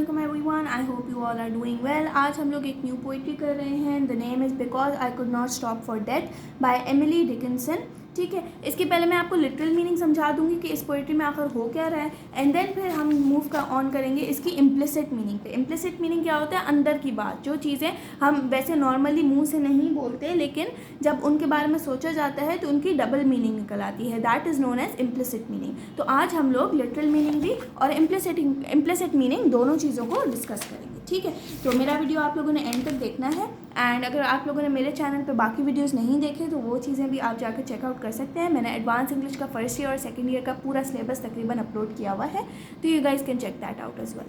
अस्सलामुअलैकुम everyone, I hope you all are doing well. आज हम लोग एक न्यू पोइट्री कर रहे हैं। The name is because I could not stop for death by Emily Dickinson. ठीक है, इसके पहले मैं आपको लिटरल मीनिंग समझा दूंगी कि इस पोइट्री में आखिर हो क्या रहा है, एंड देन फिर हम मूव का ऑन करेंगे इसकी इम्प्लिसिट मीनिंग पे। इम्प्लिसिट मीनिंग क्या होता है? अंदर की बात, जो चीज़ें हम वैसे नॉर्मली मुंह से नहीं बोलते, लेकिन जब उनके बारे में सोचा जाता है तो उनकी डबल मीनिंग निकल आती है। That is known as implicit meaning. तो आज हम लोग लिटरल मीनिंग भी और इम्प्लिसिट मीनिंग दोनों चीज़ों को डिस्कस करेंगे। ठीक है, तो मेरा वीडियो आप लोगों ने एंड तक देखना है, एंड अगर आप लोगों ने मेरे चैनल पे बाकी वीडियोस नहीं देखे तो वो चीज़ें भी आप जाकर चेकआउट कर सकते हैं। मैंने एडवांस इंग्लिश का फर्स्ट ईयर और सेकंड ईयर का पूरा सिलेबस तकरीबन अपलोड किया हुआ है, तो you guys can check that out as well.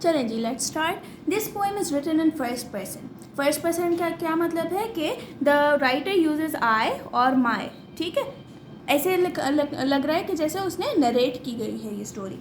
चलें जी, let's start. This poem is written in first person. First person का क्या मतलब है कि द राइटर यूजेज आई और माई। ठीक है, ऐसे लग रहा है कि जैसे उसने नरेट की गई है ये story.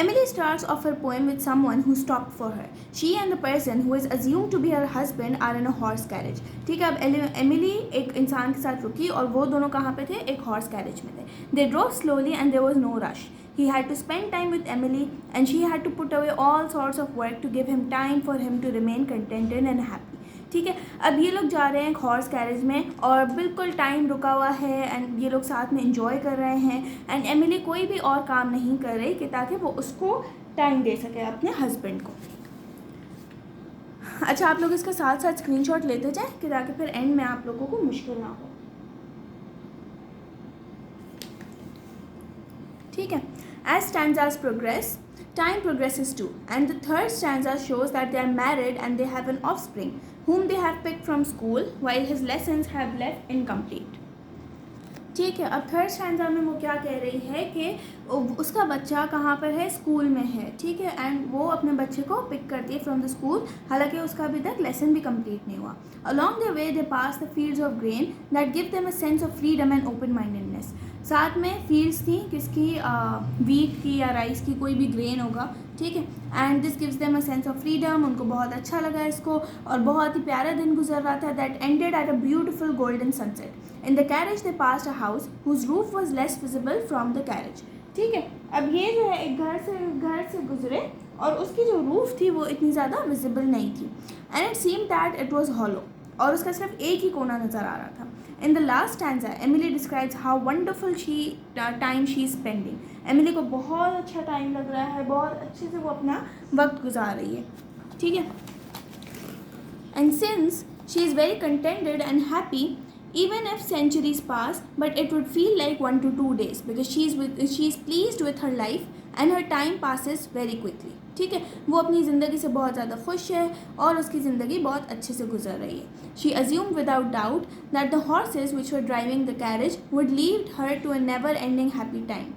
Emily starts off her poem with someone who stopped for her. She and the person who is assumed to be her husband are in a horse carriage. ठीक है, अब एमिली एक इंसान के साथ रुकी और वो दोनों कहाँ पे थे? एक हॉर्स कैरेज में थे। They drove slowly and there was no rush. He had to spend time with Emily and she had to put away all sorts of work to give him time for him to remain contented and happy. ठीक है, अब ये लोग जा रहे हैं horse carriage में और बिल्कुल टाइम रुका हुआ है, एंड ये लोग साथ में एंजॉय कर रहे हैं, एंड एमिली कोई भी और काम नहीं कर रही कि ताकि वो उसको टाइम दे सके अपने हस्बैंड को। अच्छा, आप लोग इसका साथ साथ स्क्रीनशॉट लेते जाएं कि ताकि फिर एंड में आप लोगों को मुश्किल ना हो। ठीक है, as stanzas progress, time progresses too, and the third stanza shows that they are married and they have an offspring whom they have picked from school while his lessons have left incomplete. ठीक है, अब third stanza में वो क्या कह रही है कि उसका बच्चा कहाँ पर है? स्कूल में है। ठीक है, एंड वो अपने बच्चे को पिक करती है फ्रॉम द स्कूल, हालांकि उसका अभी तक लेसन भी कंप्लीट नहीं हुआ। Along the way they pass the fields of grain that give them a sense of freedom and open mindedness. साथ में फील्ड्स थी किसकी? वीट की या राइस की, कोई भी ग्रेन होगा। ठीक है, and this gives them a sense of freedom. उनको बहुत अच्छा लगा इसको, और बहुत ही प्यारा दिन गुजर रहा था। That ended at a beautiful golden sunset. In the carriage they passed a house whose roof was less visible from the carriage. ठीक है, अब ये जो है एक घर से गुजरे और उसकी जो रूफ थी वो इतनी ज़्यादा विजिबल नहीं थी, and it seem that it was hollow, और उसका सिर्फ एक ही कोना नज़र आ रहा था। In the last stanza, Emily describes how wonderful time she is spending. Emily को बहुत अच्छा टाइम लग रहा है, बहुत अच्छे से वो अपना वक्त गुजार रही है। ठीक है, and since she is very contented and happy, even if centuries pass, but it would feel like 1 to 2 days because she is pleased with her life and her time passes very quickly. ठीक है, वो अपनी ज़िंदगी से बहुत ज़्यादा खुश है और उसकी ज़िंदगी बहुत अच्छे से गुजर रही है। She assumed without doubt that the horses which were driving the carriage would lead her to a never-ending happy time.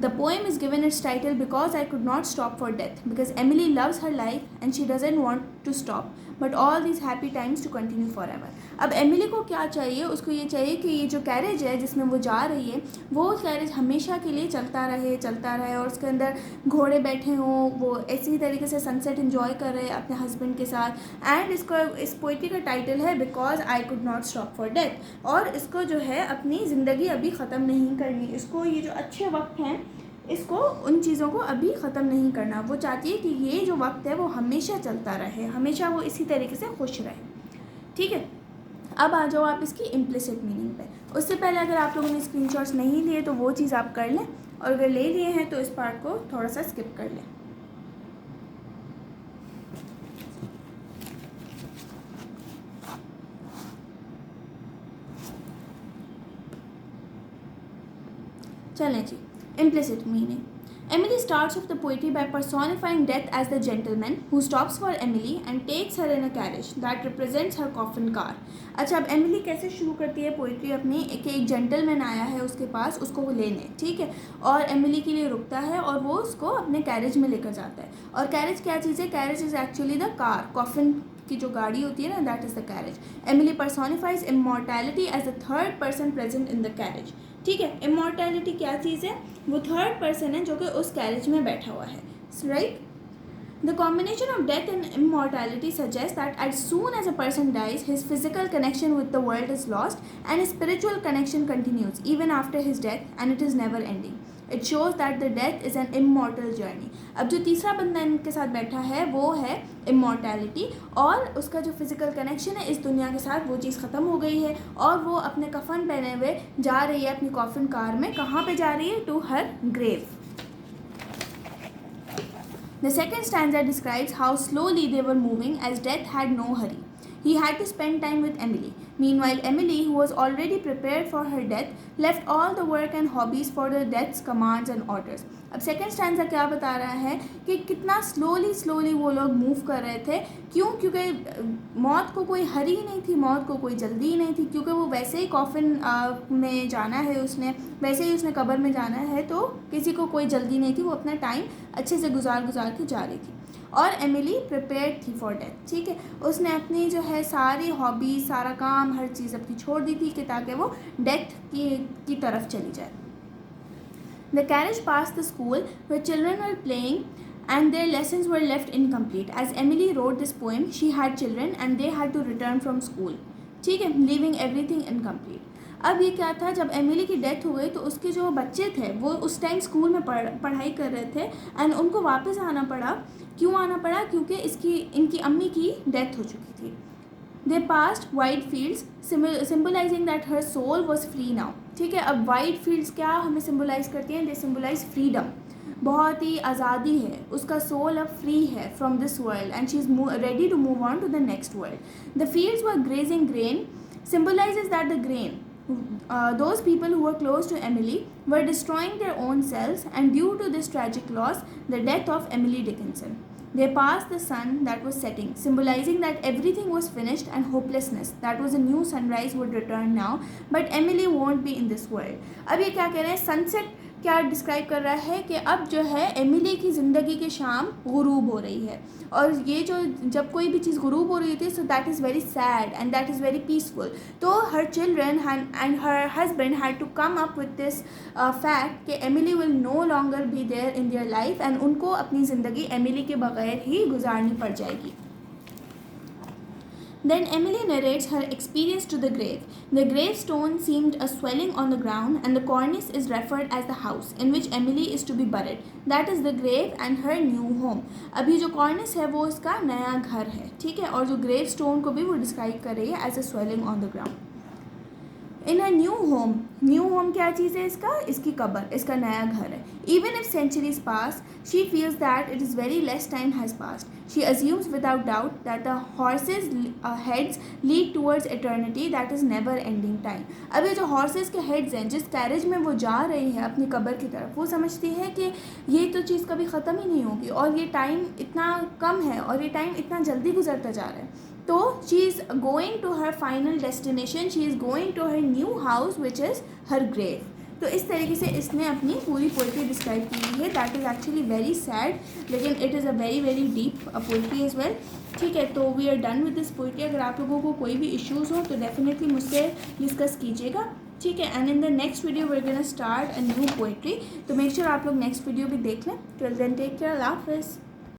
The poem is given its title because I could not stop for death, because Emily loves her life and she doesn't want to stop, but all these happy times to continue forever. अब Emily को क्या चाहिए? उसको ये चाहिए कि ये जो कैरेज है जिसमें वो जा रही है, वो कैरेज हमेशा के लिए चलता रहे, और उसके अंदर घोड़े बैठे हों, वो इसी तरीके से सनसेट एंजॉय कर रहे हैं अपने हस्बैंड के साथ। एंड इस पोइट्री का टाइटल है because I could not stop for death, और इसको जो है अपनी ज़िंदगी अभी ख़त्म नहीं करनी, इसको ये जो अच्छे वक्त हैं इसको, उन चीज़ों को अभी ख़त्म नहीं करना। वो चाहती है कि ये जो वक्त है वो हमेशा चलता रहे, हमेशा वो इसी तरीके से खुश रहे। ठीक है, अब आ जाओ आप इसकी इम्प्लिसिट मीनिंग पे। उससे पहले अगर आप लोगों ने स्क्रीनशॉट्स नहीं लिए तो वो चीज़ आप कर लें, और अगर ले लिए हैं तो इस पार्ट को थोड़ा सा स्किप कर लें। चलें जी, implicit meaning. Emily starts off the poetry by personifying death as the gentleman who stops for Emily and takes her in a carriage that represents her coffin car. अच्छा, अब एमिली कैसे शुरू करती है पोइट्री अपनी कि एक जेंटलमैन आया है उसके पास उसको वो लेने। ठीक है, और एमिली के लिए रुकता है और वो उसको अपने कैरेज में लेकर जाता है। और कैरेज क्या चीज़ है? Carriage is actually the car, coffin की जो गाड़ी होती है ना, that is the carriage. Emily personifies immortality as the third person present in the carriage. ठीक है, इमॉर्टैलिटी क्या चीज़ है? वो थर्ड पर्सन है जो कि उस कैरेज में बैठा हुआ है, right. The combination of death and immortality suggests that as soon as a person dies, his physical connection with the world is lost and his spiritual connection continues even after his death, and it is never ending. It shows that the death is an immortal journey. अब जो तीसरा बंदा इनके साथ बैठा है वो है immortality, और उसका जो फिज़िकल कनेक्शन है इस दुनिया के साथ वो चीज़ ख़त्म हो गई है और वो अपने कफन पहने हुए जा रही है अपनी कॉफिन कार में. कहाँ पे जा रही है? To her grave. The second stanza describes how slowly they were moving as death had no hurry. He had to spend time with Emily. Meanwhile, Emily, who was already prepared for her death, left all the work and hobbies for the death's commands and orders. अब second stanza क्या बता रहा है कि कितना slowly वो लोग move कर रहे थे. क्यों? क्योंकि मौत को कोई हरी ही नहीं थी, मौत को कोई जल्दी ही नहीं थी, क्योंकि वो वैसे ही कॉफिन में जाना है, उसने वैसे ही उसने कब्र में जाना है, तो किसी को कोई जल्दी नहीं थी. वो अपना टाइम अच्छे से गुजार के जा रही थी. और एमिली प्रिपेयर्ड थी फॉर डेथ. ठीक है, उसने अपनी जो है सारी हॉबी, सारा काम, हर चीज़ अपनी छोड़ दी थी कि ताकि वो डेथ की तरफ चली जाए. The carriage passed the school where children were playing and their lessons were left incomplete. As Emily wrote this poem, she had children and they had to return from school. ठीक है, leaving everything incomplete. अब ये क्या था, जब Emily की death हो गई तो उसके जो बच्चे थे वो उस टाइम स्कूल में पढ़ाई कर रहे थे एंड उनको वापस आना पड़ा. क्यों आना पड़ा? क्योंकि इनकी अम्मी की डेथ हो चुकी थी. They passed wide fields symbolizing that her soul was free now. ठीक है, अब वाइड फील्ड्स क्या हमें सिम्बलाइज करती हैं? They symbolize freedom. बहुत ही आज़ादी है, उसका सोल अब फ्री है from this world and she is ready to move on to the next world. The fields were grazing grain symbolizes that the grain, those people who were close to Emily, were destroying their own selves, and due to this tragic loss, the death of Emily Dickinson. They passed the sun that was setting, symbolizing that everything was finished and hopelessness, that was a new sunrise, would return now, but Emily won't be in this world. अब ये क्या कह रहे हैं? Sunset क्या describe कर रहा है कि अब जो है एमिली की ज़िंदगी की शाम गुरूब हो रही है. और ये जो जब कोई भी चीज़ गुरूब हो रही थी, so that is very sad and that is very peaceful. तो her children and her husband had to come up with this fact कि Emily will no longer be there in their life and उनको अपनी ज़िंदगी Emily के बगैर ही गुजारनी पड़ जाएगी. Then Emily narrates her experience to the grave. The gravestone seemed a swelling on the ground, and the cornice is referred as the house in which Emily is to be buried. That is the grave and her new home. अभी जो cornice है वो इसका नया घर है. ठीक है, और जो gravestone को भी वो describe कर रही है as a swelling on the ground. In her new home क्या चीज़ है इसका? इसकी कब्र, इसका नया घर है. Even if centuries pass, she feels that it is very less time has passed. She assumes without doubt that the horses' heads lead towards eternity, that is never ending time. अब ये जो horses के heads हैं, जिस carriage में वो जा रही है अपनी कब्र की तरफ, वो समझती है कि ये तो चीज़ कभी ख़त्म ही नहीं होगी और ये टाइम इतना कम है और ये टाइम इतना जल्दी गुजरता जा रहा है. तो she is going to her final destination, she is going to her new house which is her grave. तो इस तरीके से इसने अपनी पूरी पोइट्री डिस्क्राइब की है. That is actually very sad, लेकिन it is a very very deep poetry as well. ठीक है, तो we are done with this poetry. अगर आप लोगों को कोई भी इश्यूज़ हो तो डेफिनेटली मुझसे डिस्कस कीजिएगा. ठीक है, and in the next video we are gonna start a new poetry. तो मेक श्योर आप लोग नेक्स्ट वीडियो भी देख लें. टिल देन टेक केयर, अल्लाह हाफिज़.